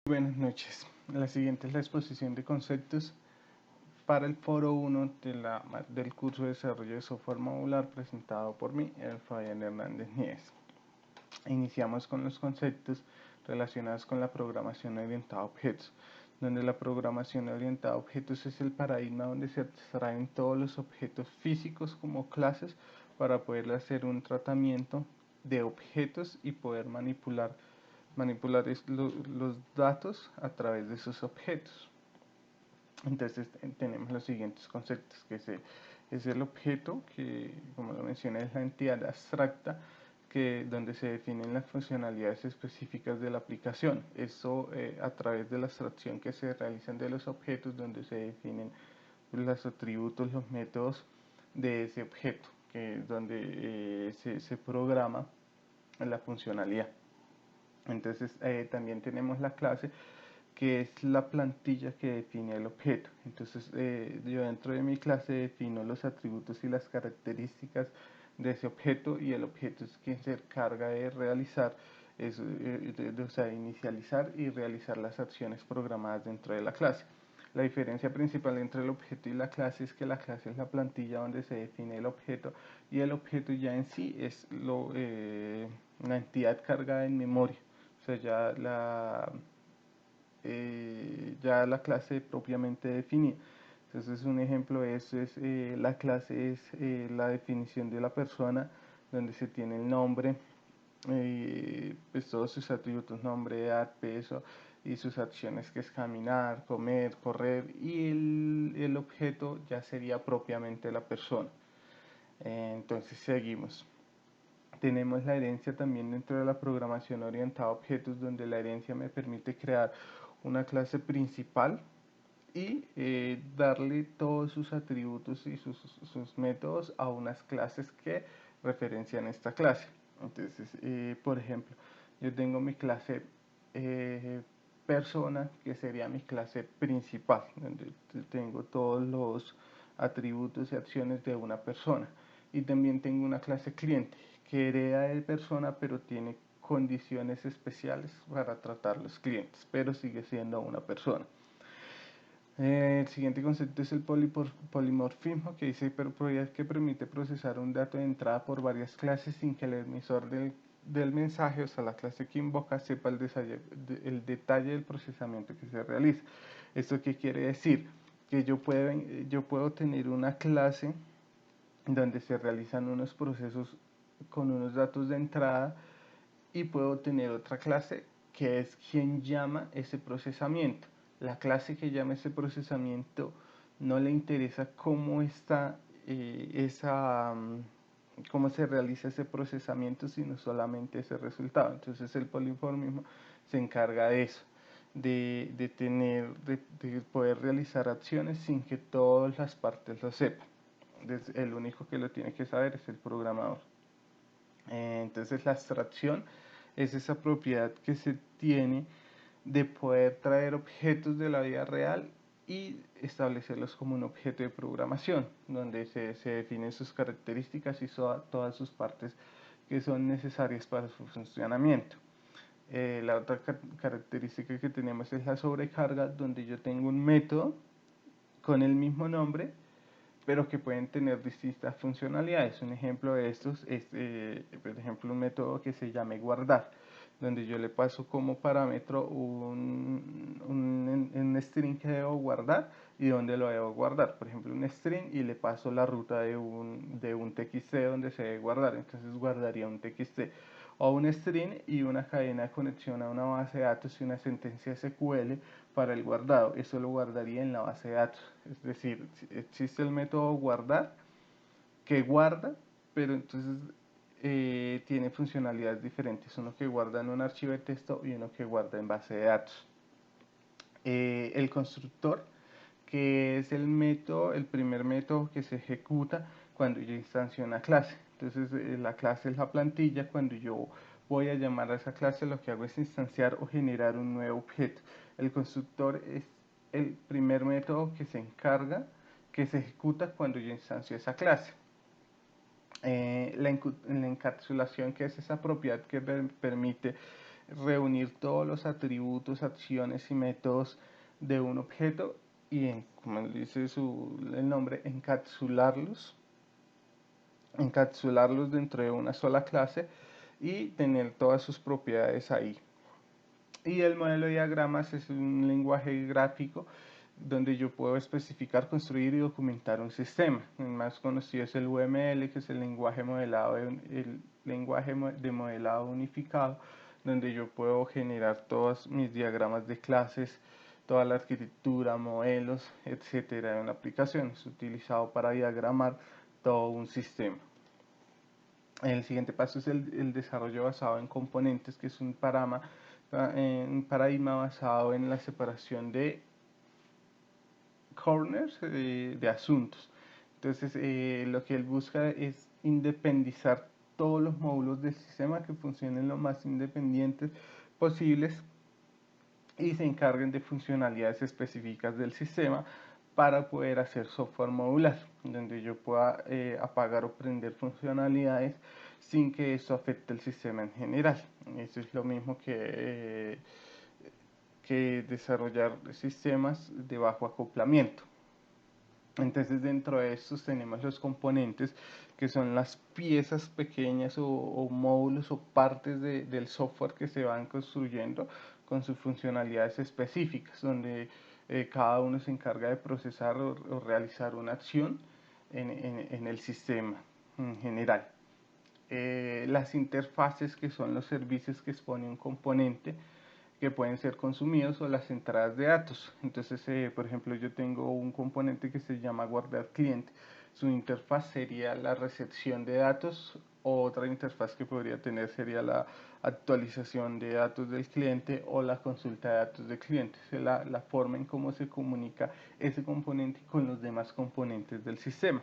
Buenas noches. La siguiente es la exposición de conceptos para el foro 1 del curso de desarrollo de software modular presentado por mí, el Fabián Hernández Nieves. Iniciamos con los conceptos relacionados con la programación orientada a objetos, donde la programación orientada a objetos es el paradigma donde se extraen todos los objetos físicos como clases para poder hacer un tratamiento de objetos y poder manipular los datos a través de esos objetos. Entonces tenemos los siguientes conceptos, que es el objeto, que como lo mencioné es la entidad abstracta donde se definen las funcionalidades específicas de la aplicación. Eso a través de la abstracción que se realizan de los objetos, donde se definen los atributos, los métodos de ese objeto, donde se programa la funcionalidad. Entonces también tenemos la clase, que es la plantilla que define el objeto. Entonces yo dentro de mi clase defino los atributos y las características de ese objeto, y el objeto es quien se encarga de realizar, o sea, inicializar y realizar las acciones programadas dentro de la clase. La diferencia principal entre el objeto y la clase es que la clase es la plantilla donde se define el objeto, y el objeto ya en sí es una entidad cargada en memoria. O sea, ya la clase propiamente definida. Entonces un ejemplo de eso es la clase es la definición de la persona, donde se tiene el nombre, pues todos sus atributos, nombre, edad, peso, y sus acciones, que es caminar, comer, correr, y el objeto ya sería propiamente la persona. Entonces seguimos. Tenemos la herencia también dentro de la programación orientada a objetos, donde la herencia me permite crear una clase principal y darle todos sus atributos y sus métodos a unas clases que referencian esta clase. Entonces, por ejemplo, yo tengo mi clase persona, que sería mi clase principal, donde tengo todos los atributos y acciones de una persona. Y también tengo una clase cliente, que hereda de persona, pero tiene condiciones especiales para tratar los clientes, pero sigue siendo una persona. El siguiente concepto es el polimorfismo, que dice propiedad que permite procesar un dato de entrada por varias clases sin que el emisor del mensaje, o sea, la clase que invoca, sepa el detalle del procesamiento que se realiza. ¿Esto qué quiere decir? Que yo puedo tener una clase donde se realizan unos procesos con unos datos de entrada, y puedo tener otra clase que es quien llama ese procesamiento. La clase que llama ese procesamiento no le interesa cómo está cómo se realiza ese procesamiento, sino solamente ese resultado. Entonces el polimorfismo se encarga de eso, de poder realizar acciones sin que todas las partes lo sepan. Entonces, el único que lo tiene que saber es el programador. Entonces la abstracción es esa propiedad que se tiene de poder traer objetos de la vida real y establecerlos como un objeto de programación, donde se definen sus características y todas sus partes que son necesarias para su funcionamiento. La otra característica que tenemos es la sobrecarga, donde yo tengo un método con el mismo nombre, pero que pueden tener distintas funcionalidades. Un ejemplo de estos es, por ejemplo, un método que se llame guardar, donde yo le paso como parámetro un string que debo guardar y dónde lo debo guardar. Por ejemplo, un string, y le paso la ruta de un txt donde se debe guardar. Entonces guardaría un txt. O un string y una cadena de conexión a una base de datos y una sentencia SQL para el guardado. Eso lo guardaría en la base de datos. Es decir, existe el método guardar, que guarda, pero entonces tiene funcionalidades diferentes. Uno que guarda en un archivo de texto y uno que guarda en base de datos. El constructor, que es el primer método que se ejecuta cuando yo instancio una clase. Entonces la clase es la plantilla. Cuando yo voy a llamar a esa clase, lo que hago es instanciar o generar un nuevo objeto. El constructor es el primer método que se ejecuta cuando yo instancio esa clase. La encapsulación, que es esa propiedad que permite reunir todos los atributos, acciones y métodos de un objeto y, como dice el nombre, encapsularlos dentro de una sola clase y tener todas sus propiedades ahí. Y el modelo de diagramas es un lenguaje gráfico donde yo puedo especificar, construir y documentar un sistema. El más conocido es el UML, que es el lenguaje de modelado unificado, donde yo puedo generar todos mis diagramas de clases, toda la arquitectura, modelos, etcétera, de una aplicación. Es utilizado para diagramar todo un sistema. El siguiente paso es el desarrollo basado en componentes, que es un paradigma basado en la separación de corners de asuntos. Entonces, lo que él busca es independizar todos los módulos del sistema, que funcionen lo más independientes posibles y se encarguen de funcionalidades específicas del sistema para poder hacer software modular, donde yo pueda apagar o prender funcionalidades sin que eso afecte el sistema en general. Eso es lo mismo que desarrollar sistemas de bajo acoplamiento. Entonces, dentro de estos tenemos los componentes, que son las piezas pequeñas o módulos o partes del software que se van construyendo con sus funcionalidades específicas, donde cada uno se encarga de procesar o realizar una acción en el sistema en general. Las interfaces, que son los servicios que expone un componente, que pueden ser consumidos, o las entradas de datos. Entonces, por ejemplo, yo tengo un componente que se llama guardar cliente. Su interfaz sería la recepción de datos. Otra interfaz que podría tener sería la actualización de datos del cliente o la consulta de datos del cliente. Es la forma en cómo se comunica ese componente con los demás componentes del sistema.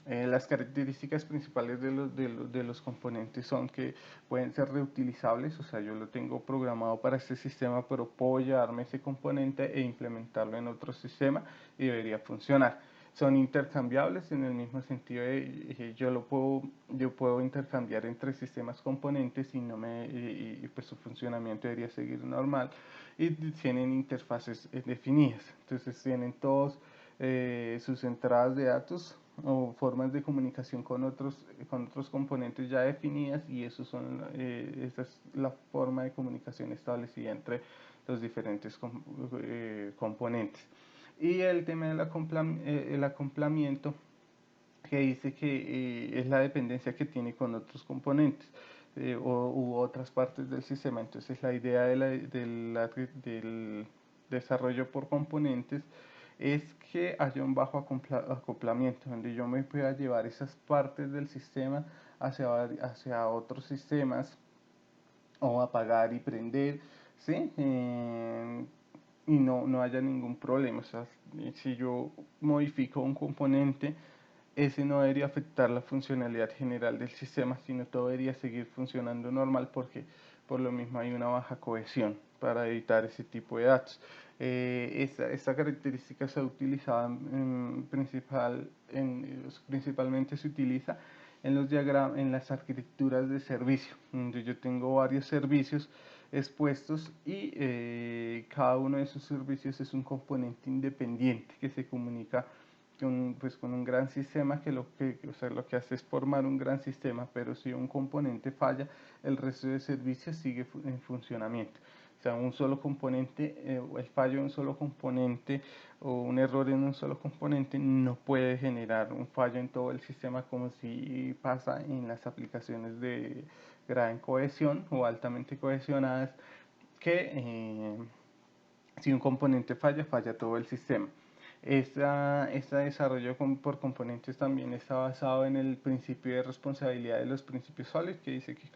Las características principales de los componentes son que pueden ser reutilizables, o sea, yo lo tengo programado para este sistema, pero puedo llevarme ese componente e implementarlo en otro sistema y debería funcionar. Son intercambiables en el mismo sentido de yo puedo intercambiar entre sistemas componentes y pues su funcionamiento debería seguir normal, y tienen interfaces definidas. Entonces tienen todos sus entradas de datos o formas de comunicación con otros componentes ya definidas, y esa es la forma de comunicación establecida entre los diferentes componentes. Y el tema del acoplamiento, que dice que es la dependencia que tiene con otros componentes u otras partes del sistema. Entonces, la idea del desarrollo por componentes es que haya un bajo acoplamiento, donde yo me pueda llevar esas partes del sistema hacia otros sistemas, o apagar y prender, ¿sí? Y no haya ningún problema. O sea, si yo modifico un componente, ese no debería afectar la funcionalidad general del sistema, sino todo debería seguir funcionando normal, porque por lo mismo hay una baja cohesión para evitar ese tipo de datos. Esta característica se ha utilizado principalmente se utiliza en las arquitecturas de servicio, donde yo tengo varios servicios expuestos, y cada uno de esos servicios es un componente independiente que se comunica con un gran sistema, o sea, lo que hace es formar un gran sistema, pero si un componente falla, el resto de servicios sigue en funcionamiento. O sea, un solo componente, el fallo de un solo componente o un error en un solo componente no puede generar un fallo en todo el sistema, como si pasa en las aplicaciones de gran cohesión o altamente cohesionadas, que si un componente falla, falla todo el sistema. Este desarrollo por componentes también está basado en el principio de responsabilidad de los principios SOLID, que dice que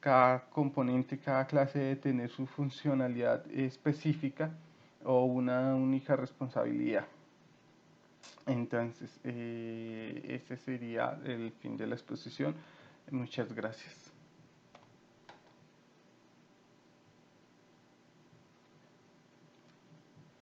cada componente, cada clase debe tener su funcionalidad específica o una única responsabilidad. Entonces, este sería el fin de la exposición. Muchas gracias.